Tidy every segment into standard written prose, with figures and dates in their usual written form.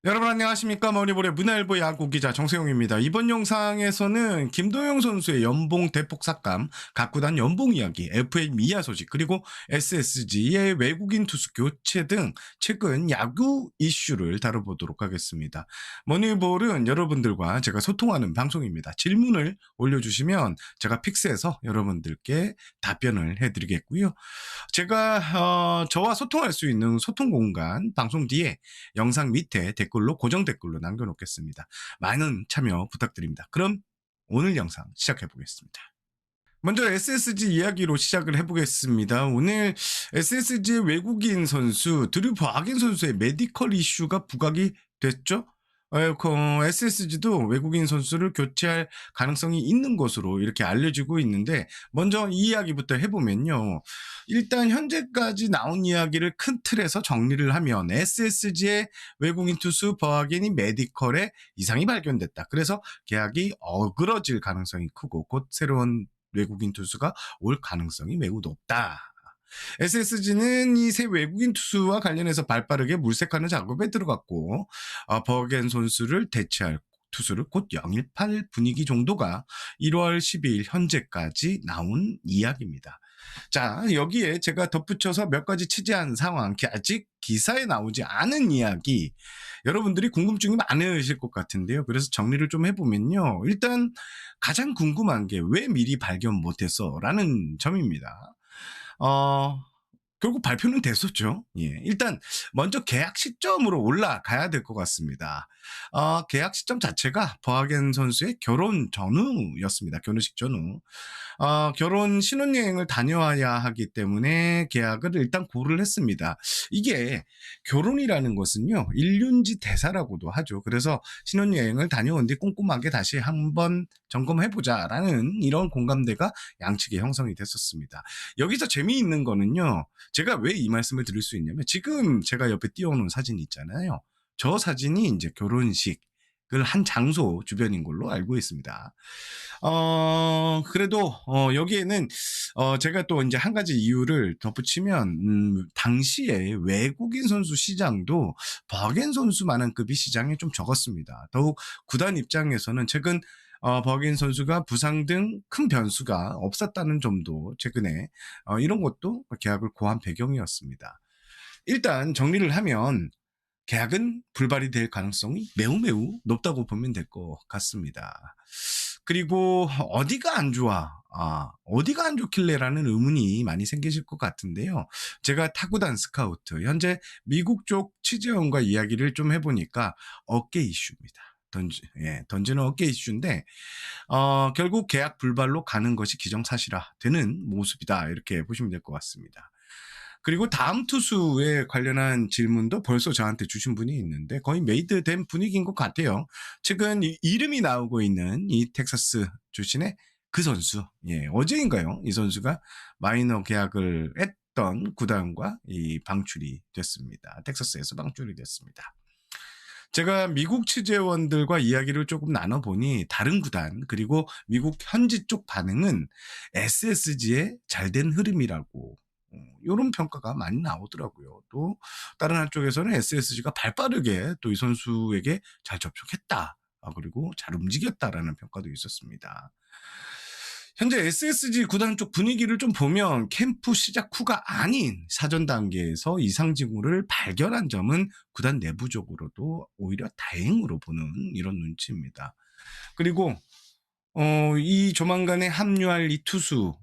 여러분 안녕하십니까. 머니볼의 문화일보 야구 기자 정세용입니다. 이번 영상에서는 김도영 선수의 연봉 대폭 삭감, 각 구단 연봉 이야기, FA 미아 소식, 그리고 SSG의 외국인 투수 교체 등 최근 야구 이슈를 다뤄보도록 하겠습니다. 머니볼은 여러분들과 제가 소통하는 방송입니다. 질문을 올려주시면 제가 픽스해서 여러분들께 답변을 해드리겠고요. 제가 저와 소통할 수 있는 소통 공간 방송 뒤에 영상 밑에 댓글로 고정 댓글로 남겨놓겠습니다. 많은 참여 부탁드립니다. 그럼 오늘 영상 시작해 보겠습니다. 먼저 SSG 이야기로 시작을 해보겠습니다. 오늘 SSG의 외국인 선수 드류 버하겐 선수의 메디컬 이슈가 부각이 됐죠. SSG도 외국인 선수를 교체할 가능성이 있는 것으로 이렇게 알려지고 있는데, 먼저 이 이야기부터 해보면요. 일단 현재까지 나온 이야기를 큰 틀에서 정리를 하면 SSG의 외국인 투수 버하겐이 메디컬에 이상이 발견됐다. 그래서 계약이 어그러질 가능성이 크고 곧 새로운 외국인 투수가 올 가능성이 매우 높다. SSG는 이 새 외국인 투수와 관련해서 발빠르게 물색하는 작업에 들어갔고, 버겐 선수를 대체할 투수를 곧 영입할 분위기 정도가 1월 12일 현재까지 나온 이야기입니다. 자, 여기에 제가 덧붙여서 몇 가지 취재한 상황, 아직 기사에 나오지 않은 이야기, 여러분들이 궁금증이 많으실 것 같은데요. 그래서 정리를 좀 해보면요. 일단 가장 궁금한 게 왜 미리 발견 못했어? 라는 점입니다. 결국 발표는 됐었죠. 예. 일단 먼저 계약 시점으로 올라가야 될 것 같습니다. 계약 시점 자체가 버하겐 선수의 결혼 전후였습니다. 결혼식 전후. 결혼 신혼여행을 다녀와야 하기 때문에 계약을 일단 고를 했습니다. 이게 결혼이라는 것은요, 일륜지 대사라고도 하죠. 그래서 신혼여행을 다녀온 뒤 꼼꼼하게 다시 한번 점검해보자라는 이런 공감대가 양측에 형성이 됐었습니다. 여기서 재미있는 거는요, 제가 왜 이 말씀을 드릴 수 있냐면, 지금 제가 옆에 띄워놓은 사진이 있잖아요. 저 사진이 이제 결혼식을 한 장소 주변인 걸로 알고 있습니다. 그래도, 여기에는, 제가 또 이제 한 가지 이유를 덧붙이면, 당시에 외국인 선수 시장도 버겐 선수만한 급이 시장에 좀 적었습니다. 더욱 구단 입장에서는 최근 버긴 선수가 부상 등 큰 변수가 없었다는 점도 최근에 이런 것도 계약을 고한 배경이었습니다. 일단 정리를 하면 계약은 불발이 될 가능성이 매우 높다고 보면 될 것 같습니다. 그리고 어디가 안 좋아? 어디가 안 좋길래라는 의문이 많이 생기실 것 같은데요. 제가 타구단 스카우트, 현재 미국 쪽 취재원과 이야기를 좀 해보니까 어깨 이슈입니다. 던지는 어깨 이슈인데, 결국 계약 불발로 가는 것이 기정사실화 되는 모습이다. 이렇게 보시면 될 것 같습니다. 그리고 다음 투수에 관련한 질문도 벌써 저한테 주신 분이 있는데, 거의 메이드된 분위기인 것 같아요. 최근 이름이 나오고 있는 이 텍사스 출신의 그 선수, 어제인가요? 이 선수가 마이너 계약을 했던 구단과 이 방출이 됐습니다. 텍사스에서 방출이 됐습니다. 제가 미국 취재원들과 이야기를 조금 나눠보니 다른 구단, 그리고 미국 현지 쪽 반응은 SSG의 잘된 흐름이라고 이런 평가가 많이 나오더라고요. 또 다른 한쪽에서는 SSG가 발빠르게 또 이 선수에게 잘 접촉했다. 그리고 잘 움직였다라는 평가도 있었습니다. 현재 SSG 구단 쪽 분위기를 좀 보면 캠프 시작 후가 아닌 사전 단계에서 이상 징후를 발견한 점은 구단 내부적으로도 오히려 다행으로 보는 이런 눈치입니다. 그리고 이 조만간에 합류할 이 투수,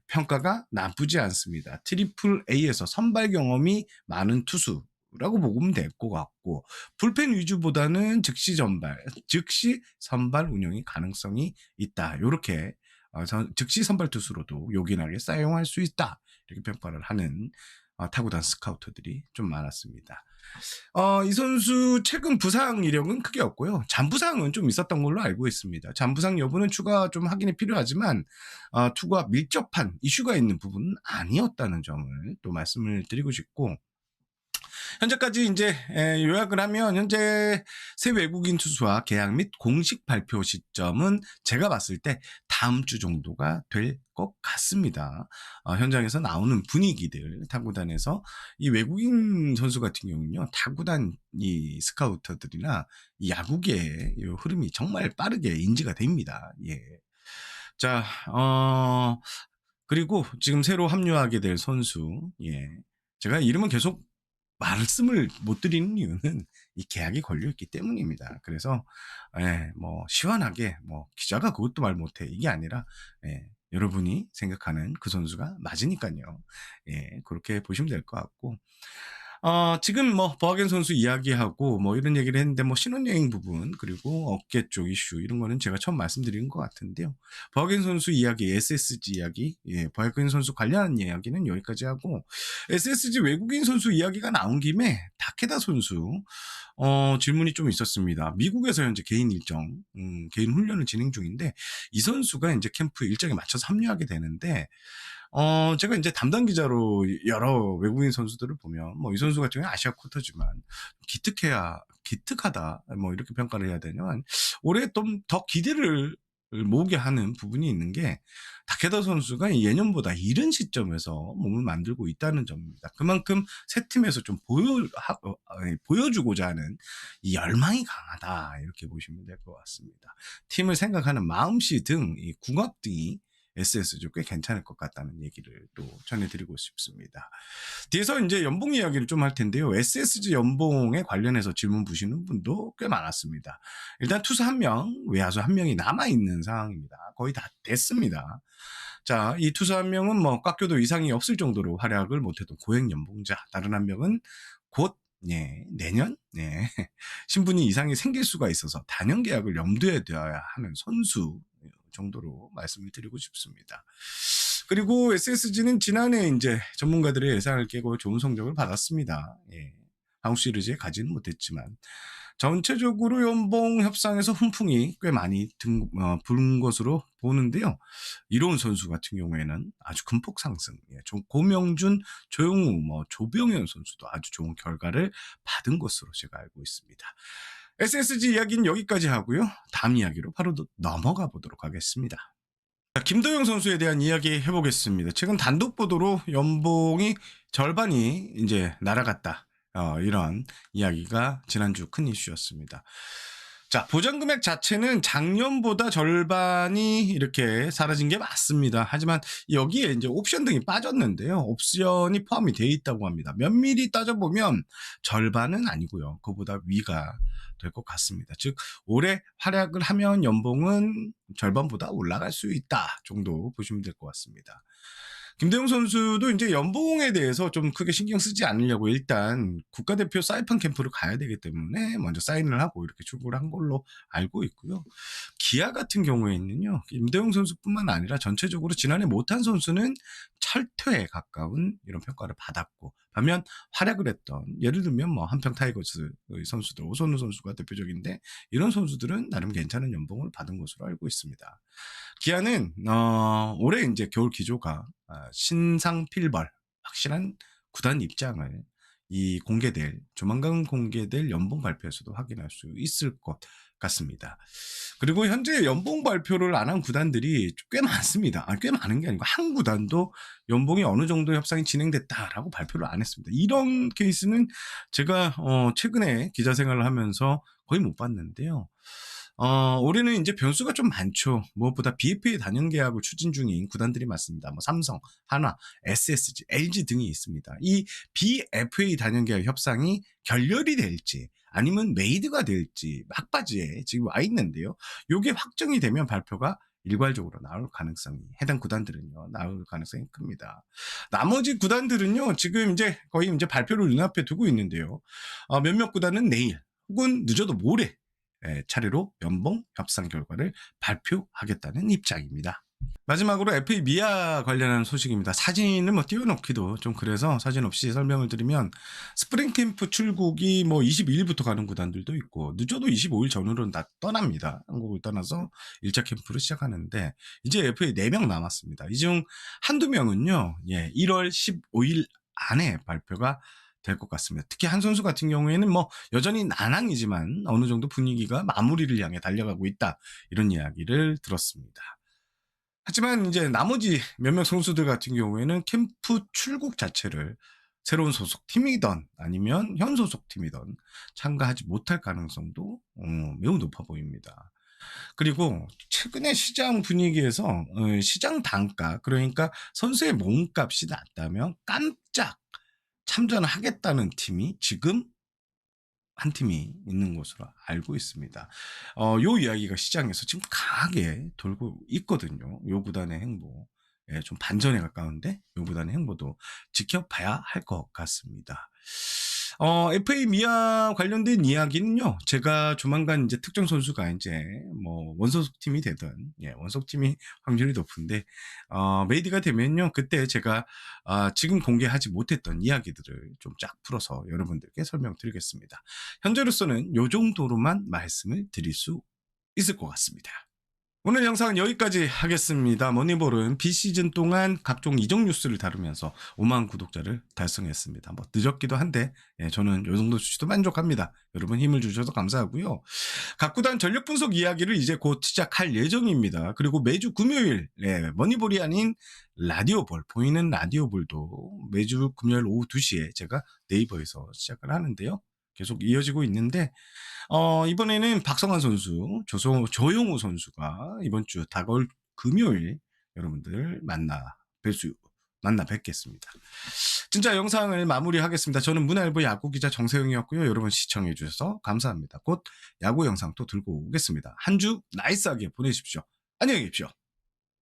평가가 나쁘지 않습니다. 트리플 A에서 선발 경험이 많은 투수라고 보면 될 것 같고, 불펜 위주보다는 즉시 선발 운영이 가능성이 있다. 이렇게 즉시 선발 투수로도 요긴하게 사용할 수 있다. 이렇게 평가를 하는 타구단 스카우터들이 좀 많았습니다. 이 선수 최근 부상 이력은 크게 없고요. 잔부상은 좀 있었던 걸로 알고 있습니다. 잔부상 여부는 추가 좀 확인이 필요하지만 투구와 밀접한 이슈가 있는 부분은 아니었다는 점을 또 말씀을 드리고 싶고, 현재까지 이제 요약을 하면 현재 새 외국인 투수와 계약 및 공식 발표 시점은 제가 봤을 때 다음 주 정도가 될 것 같습니다. 현장에서 나오는 분위기들, 타구단에서 이 외국인 선수 같은 경우는요, 타구단 이 스카우터들이나 이 야구계의 이 흐름이 정말 빠르게 인지가 됩니다. 예. 자, 그리고 지금 새로 합류하게 될 선수, 예. 제가 이름은 계속 말씀을 못 드리는 이유는 이 계약이 걸려 있기 때문입니다. 그래서 뭐 시원하게 뭐 기자가 그것도 말 못해 이게 아니라 여러분이 생각하는 그 선수가 맞으니까요. 그렇게 보시면 될 것 같고 지금 뭐 버하겐 선수 이야기하고 뭐 이런 얘기를 했는데 뭐 신혼여행 부분 그리고 어깨 쪽 이슈 이런 거는 제가 처음 말씀드린 것 같은데요. 버하겐 선수 이야기, SSG 이야기, 버하겐 선수 관련한 이야기는 여기까지 하고 SSG 외국인 선수 이야기가 나온 김에 다케다 선수 질문이 좀 있었습니다. 미국에서 현재 개인 일정, 개인 훈련을 진행 중인데 이 선수가 이제 캠프 일정에 맞춰서 합류하게 되는데 제가 이제 담당 기자로 여러 외국인 선수들을 보면, 뭐, 이 선수 같은 경우는 아시아 쿼터지만, 기특하다, 뭐, 이렇게 평가를 해야 되냐면, 올해 좀 더 기대를 모으게 하는 부분이 있는 게, 다케다 선수가 예년보다 이른 시점에서 몸을 만들고 있다는 점입니다. 그만큼 새 팀에서 좀 보여주고자 하는 이 열망이 강하다, 이렇게 보시면 될 것 같습니다. 팀을 생각하는 마음씨 등, 이 궁합 등이 SSG 꽤 괜찮을 것 같다는 얘기를 또 전해드리고 싶습니다. 뒤에서 이제 연봉 이야기를 좀 할 텐데요. SSG 연봉에 관련해서 질문 주시는 분도 꽤 많았습니다. 일단 투수 1명, 외야수 1명이 남아있는 상황입니다. 거의 다 됐습니다. 자, 이 투수 1명은 뭐 깎여도 이상이 없을 정도로 활약을 못해도 고액 연봉자, 다른 1명은 곧 내년 신분이 이상이 생길 수가 있어서 단연 계약을 염두에 둬야 하는 선수 정도로 말씀을 드리고 싶습니다. 그리고 SSG는 지난해 이제 전문가들의 예상을 깨고 좋은 성적을 받았습니다. 한국 시리즈에 가지는 못했지만 전체적으로 연봉 협상에서 훈풍이 꽤 많이 부른 것으로 보는데요. 이로운 선수 같은 경우에는 아주 금폭 상승, 고명준, 조용우, 뭐 조병현 선수도 아주 좋은 결과를 받은 것으로 제가 알고 있습니다. SSG 이야기는 여기까지 하고요. 다음 이야기로 바로 넘어가 보도록 하겠습니다. 자, 김도영 선수에 대한 이야기 해보겠습니다. 최근 단독 보도로 연봉이 절반이 이제 날아갔다. 이런 이야기가 지난주 큰 이슈였습니다. 자, 보장 금액 자체는 작년보다 절반이 이렇게 사라진 게 맞습니다. 하지만 여기에 이제 옵션 등이 빠졌는데요. 옵션이 포함이 되어 있다고 합니다. 면밀히 따져보면 절반은 아니고요. 그보다 위가 될 것 같습니다. 즉, 올해 활약을 하면 연봉은 절반보다 올라갈 수 있다 정도 보시면 될 것 같습니다. 김대용 선수도 이제 연봉에 대해서 좀 크게 신경 쓰지 않으려고 일단 국가대표 사이판 캠프를 가야 되기 때문에 먼저 사인을 하고 이렇게 출국을 한 걸로 알고 있고요. 기아 같은 경우에는요, 김대용 선수뿐만 아니라 전체적으로 지난해 못한 선수는 철퇴에 가까운 이런 평가를 받았고, 반면 활약을 했던, 예를 들면 뭐 한평 타이거즈 선수들, 오선우 선수가 대표적인데, 이런 선수들은 나름 괜찮은 연봉을 받은 것으로 알고 있습니다. 기아는 올해 이제 겨울 기조가 신상 필벌 확실한 구단 입장을 조만간 공개될 연봉 발표에서도 확인할 수 있을 것 같습니다. 그리고 현재 연봉 발표를 안 한 구단들이 꽤 많습니다. 꽤 많은 게 아니고 한 구단도 연봉이 어느 정도 협상이 진행됐다라고 발표를 안 했습니다. 이런 케이스는 제가 최근에 기자 생활을 하면서 거의 못 봤는데요. 올해는 이제 변수가 좀 많죠. 무엇보다 BFA 단연 계약을 추진 중인 구단들이 많습니다. 뭐 삼성, 한화, SSG, LG 등이 있습니다. 이 BFA 단연 계약 협상이 결렬이 될지 아니면 메이드가 될지 막바지에 지금 와 있는데요. 이게 확정이 되면 발표가 일괄적으로 나올 가능성이 해당 구단들은요 나올 가능성이 큽니다. 나머지 구단들은요 지금 이제 거의 이제 발표를 눈앞에 두고 있는데요. 몇몇 구단은 내일 혹은 늦어도 모레 차례로 연봉 협상 결과를 발표하겠다는 입장입니다. 마지막으로 FA 미아 관련한 소식입니다. 사진을 뭐 띄워놓기도 좀 그래서 사진 없이 설명을 드리면 스프링 캠프 출국이 뭐 22일부터 가는 구단들도 있고 늦어도 25일 전후로는 다 떠납니다. 한국을 떠나서 1차 캠프를 시작하는데 이제 FA 4명 남았습니다. 이 중 한두 명은요 1월 15일 안에 발표가 될 것 같습니다. 특히 한 선수 같은 경우에는 뭐 여전히 난항이지만 어느 정도 분위기가 마무리를 향해 달려가고 있다. 이런 이야기를 들었습니다. 하지만 이제 나머지 몇몇 선수들 같은 경우에는 캠프 출국 자체를 새로운 소속팀이든 아니면 현 소속팀이든 참가하지 못할 가능성도 매우 높아 보입니다. 그리고 최근에 시장 분위기에서 시장 단가, 그러니까 선수의 몸값이 낮다면 깜짝 참전을 하겠다는 팀이 지금 한 팀이 있는 것으로 알고 있습니다. 요 이야기가 시장에서 지금 강하게 돌고 있거든요. 요 구단의 행보. 예, 좀 반전에 가까운데 요 구단의 행보도 지켜봐야 할 것 같습니다. FA 미아 관련된 이야기는요, 제가 조만간 이제 특정 선수가 이제 뭐 원소속 팀이 되든, 예, 원소속 팀이 확률이 높은데, 메이드가 되면요, 그때 제가, 지금 공개하지 못했던 이야기들을 좀 쫙 풀어서 여러분들께 설명드리겠습니다. 현재로서는 요 정도로만 말씀을 드릴 수 있을 것 같습니다. 오늘 영상은 여기까지 하겠습니다. 머니볼은 비시즌 동안 각종 이적 뉴스를 다루면서 5만 구독자를 달성했습니다. 뭐 늦었기도 한데 저는 요 정도 수치도 만족합니다. 여러분 힘을 주셔서 감사하고요. 각 구단 전력 분석 이야기를 이제 곧 시작할 예정입니다. 그리고 매주 금요일 머니볼이 아닌 라디오볼, 보이는 라디오볼도 매주 금요일 오후 2시에 제가 네이버에서 시작을 하는데요. 계속 이어지고 있는데 이번에는 박성환 선수, 조용우 선수가 이번 주 다가올 금요일 여러분들 만나 뵙겠습니다. 진짜 영상을 마무리하겠습니다. 저는 문화일보 야구기자 정세영이었고요. 여러분 시청해주셔서 감사합니다. 곧 야구 영상 또 들고 오겠습니다. 한 주 나이스하게 보내십시오. 안녕히 계십시오.